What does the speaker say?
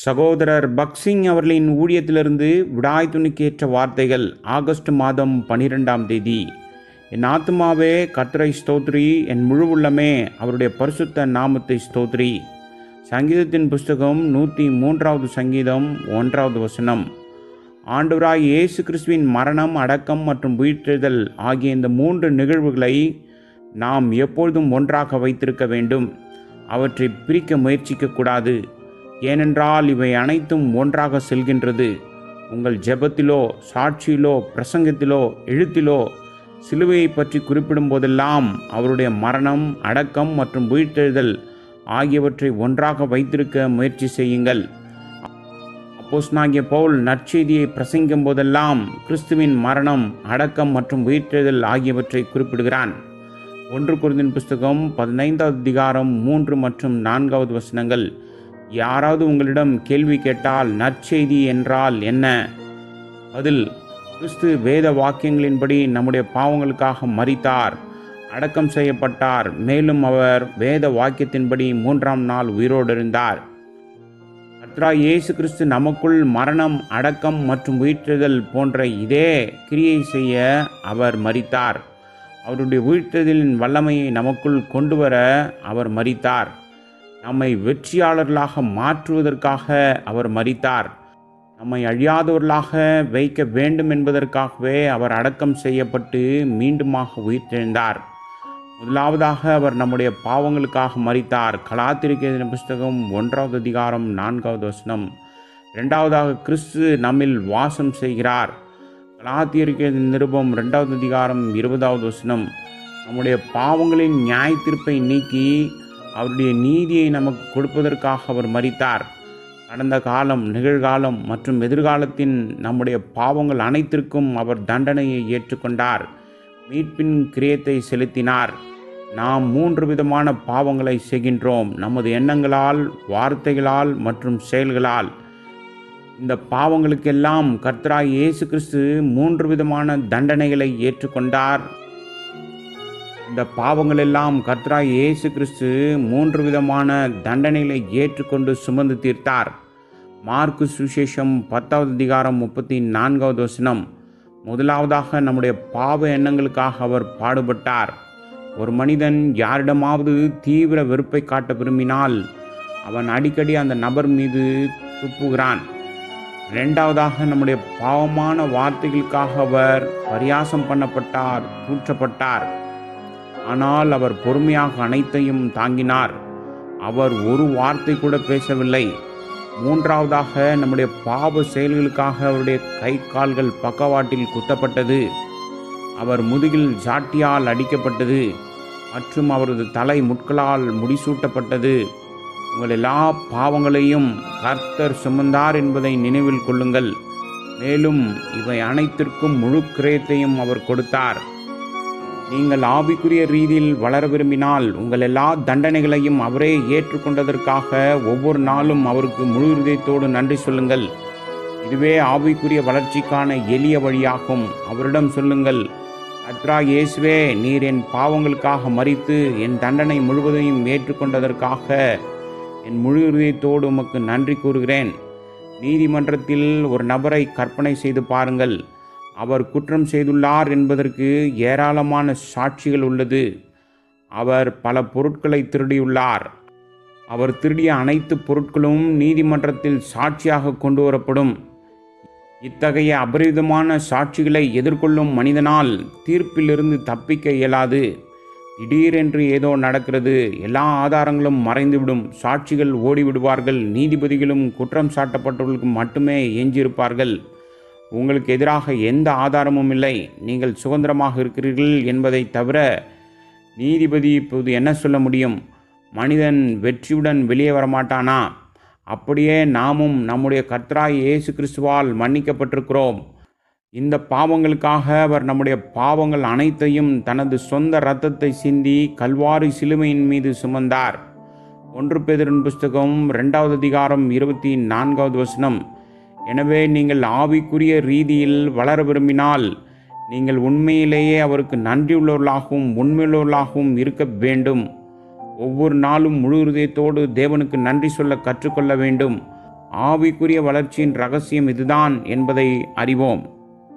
சகோதரர் பக்சிங் அவர்களின் ஊழியத்திலிருந்து விடாய் துணிக்கேற்ற வார்த்தைகள். ஆகஸ்ட் மாதம் 12ஆம் தேதி. என் ஆத்துமாவே கர்த்தரை ஸ்தோத்ரி, என் முழு உள்ளமே அவருடைய பரிசுத்த நாமத்தை ஸ்தோத்ரி. சங்கீதத்தின் புஸ்தகம் 103வது சங்கீதம் 1வது வசனம். ஆண்டவராய் இயேசு கிறிஸ்துவின் மரணம், அடக்கம் மற்றும் உயிர்த்தெழுதல் ஆகிய இந்த 3 நிகழ்வுகளை நாம் எப்பொழுதும் ஒன்றாக வைத்திருக்க வேண்டும். அவற்றை பிரிக்க முயற்சிக்கக்கூடாது. ஏனென்றால் இவை அனைத்தும் ஒன்றாக செல்கின்றது. உங்கள் ஜெபத்திலோ, சாட்சியிலோ, பிரசங்கத்திலோ, எழுத்திலோ சிலுவையை பற்றி குறிப்பிடும் போதெல்லாம் அவருடைய மரணம், அடக்கம் மற்றும் உயிர்த்தெழுதல் ஆகியவற்றை ஒன்றாக வைத்திருக்க முயற்சி செய்யுங்கள். அப்போஸ்தலனாகிய பவுல் நற்செய்தியை பிரசங்கிக்கும் போதெல்லாம் கிறிஸ்துவின் மரணம், அடக்கம் மற்றும் உயிர்த்தெழுதல் ஆகியவற்றை குறிப்பிடுகிறான். 1 கொரிந்தியர் புஸ்தகம் 15வது அதிகாரம் 3 மற்றும் 4வது வசனங்கள். யாராவது உங்களிடம் கேள்வி கேட்டால் நற்செய்தி என்றால் என்ன? அதில் கிறிஸ்து வேத வாக்கியங்களின்படி நம்முடைய பாவங்களுக்காக மரித்தார், அடக்கம் செய்யப்பட்டார், மேலும் அவர் வேத வாக்கியத்தின்படி 3ஆம் நாள் உயிரோடு இருந்தார். கர்த்தராகிய இயேசு கிறிஸ்து நமக்குள் மரணம், அடக்கம் மற்றும் உயிர்த்தெழுதல் போன்ற இதே கிரியை செய்ய அவர் மரித்தார். அவருடைய உயிர்த்தெழுதலின் வல்லமையை நமக்குள் கொண்டு வர அவர் மரித்தார். நம்மை வெற்றியாளர்களாக மாற்றுவதற்காக அவர் மரித்தார். நம்மை அழியாதவர்களாக வைக்க வேண்டும் என்பதற்காகவே அவர் அடக்கம் செய்யப்பட்டு மீண்டுமாக உயிர்த்தெழுந்தார். முதலாவதாக அவர் நம்முடைய பாவங்களுக்காக மரித்தார். கலாத்தியர் புஸ்தகம் 1வது அதிகாரம் 4வது வசனம். இரண்டாவதாக கிறிஸ்து நம்மில் வாசம் செய்கிறார். கலாத்தியர் நிருபம் 2வது அதிகாரம் 20வது வசனம். நம்முடைய பாவங்களின் நியாய தீர்ப்பை நீக்கி அவருடைய நீதியை நமக்கு கொடுப்பதற்காக அவர் மரித்தார். கடந்த காலம், நிகழ்காலம் மற்றும் எதிர்காலத்தின் நம்முடைய பாவங்கள் அனைத்திற்கும் அவர் தண்டனையை ஏற்றுக்கொண்டார். மீட்பின் கிரியத்தை செலுத்தினார். நாம் 3 விதமான பாவங்களை செய்கின்றோம்: நமது எண்ணங்களால், வார்த்தைகளால் மற்றும் செயல்களால். இந்த பாவங்களுக்கெல்லாம் கர்த்தராகிய இயேசு கிறிஸ்து 3 விதமான தண்டனைகளை ஏற்றுக்கொண்டார். இந்த பாவங்கள் எல்லாம் கர்த்தராகிய இயேசு கிறிஸ்து 3 விதமான தண்டனைகளை ஏற்றுக்கொண்டு சுமந்து தீர்த்தார். மார்க்கு சுவிசேஷம் 10வது அதிகாரம் 34வது வசனம். முதலாவதாக நம்முடைய பாவ எண்ணங்களுக்காக அவர் பாடுபட்டார். ஒரு மனிதன் யாரிடமாவது தீவிர வெறுப்பை காட்ட விரும்பினால் அவன் அடிக்கடி அந்த நபர் மீது துப்புகிறான். இரண்டாவதாக நம்முடைய பாவமான வார்த்தைகளுக்காக அவர் பரியாசம் பண்ணப்பட்டார், தூற்றப்பட்டார். ஆனால் அவர் பொறுமையாக அனைத்தையும் தாங்கினார். அவர் ஒரு வார்த்தை கூட பேசவில்லை. மூன்றாவதாக நம்முடைய பாவ செயல்களுக்காக அவருடைய கை கால்கள் பக்கவாட்டில் குத்தப்பட்டது. அவர் முதுகில் சாட்டியால் அடிக்கப்பட்டது மற்றும் அவரது தலை முட்களால் முடிசூட்டப்பட்டது. உங்கள் எல்லா பாவங்களையும் கர்த்தர் சுமந்தார் என்பதை நினைவில் கொள்ளுங்கள். மேலும் இவை அனைத்திற்கும் முழு கிரயத்தையும் அவர் கொடுத்தார். நீங்கள் ஆவிக்குரிய ரீதியில் வளர விரும்பினால் உங்கள் எல்லா தண்டனைகளையும் அவரே ஏற்றுக்கொண்டதற்காக ஒவ்வொரு நாளும் அவருக்கு முழு இதயத்தோடு நன்றி சொல்லுங்கள். இதுவே ஆவிக்குரிய வளர்ச்சிக்கான எளிய வழியாகும். அவரிடம் சொல்லுங்கள்: கர்த்தராகிய இயேசுவே, நீர் என் பாவங்களுக்காக மரித்து என் தண்டனை முழுவதையும் ஏற்றுக்கொண்டதற்காக என் முழு இதயத்தோடு உமக்கு நன்றி கூறுகிறேன். நீதிமன்றத்தில் ஒரு நபரை கற்பனை செய்து பாருங்கள். அவர் குற்றம் செய்துள்ளார் என்பதற்கு ஏராளமான சாட்சிகள் உள்ளது. அவர் பல பொருட்களை திருடியுள்ளார். அவர் திருடிய அனைத்து பொருட்களும் நீதிமன்றத்தில் சாட்சியாக கொண்டு வரப்படும். இத்தகைய அபரிதமான சாட்சிகளை எதிர்கொள்ளும் மனிதனால் தீர்ப்பிலிருந்து தப்பிக்க இயலாது. திடீரென்று ஏதோ நடக்கிறது, எல்லா ஆதாரங்களும் மறைந்துவிடும், சாட்சிகள் ஓடிவிடுவார்கள், நீதிபதிகளும் குற்றம் சாட்டப்பட்டவர்களுக்கு மட்டுமே எஞ்சியிருப்பார்கள். உங்களுக்கு எதிராக எந்த ஆதாரமும் இல்லை, நீங்கள் சுதந்திரமாக இருக்கிறீர்கள் என்பதை தவிர நீதிபதி இப்போது என்ன சொல்ல முடியும்? மனிதன் வெற்றியுடன் வெளியே வரமாட்டானா? அப்படியே நாமும் நம்முடைய கர்த்தராகிய இயேசு கிறிஸ்துவால் மன்னிக்கப்பட்டிருக்கிறோம். இந்த பாவங்களுக்காக அவர் நம்முடைய பாவங்கள் அனைத்தையும் தனது சொந்த இரத்தத்தை சிந்தி கல்வாரி சிலுவையின் மீது சுமந்தார். 1 பேதுரு புஸ்தகம் 2வது அதிகாரம் 24வது வசனம். எனவே நீங்கள் ஆவிக்குரிய ரீதியில் வளர விரும்பினால் நீங்கள் உண்மையிலேயே அவருக்கு நன்றியுள்ளவர்களாகவும் உண்மையுள்ளவர்களாகவும் இருக்க வேண்டும். ஒவ்வொரு நாளும் முழு இதயத்தோடு தேவனுக்கு நன்றி சொல்ல கற்றுக்கொள்ள வேண்டும். ஆவிக்குரிய வளர்ச்சியின் ரகசியம் இதுதான் என்பதை அறிவோம்.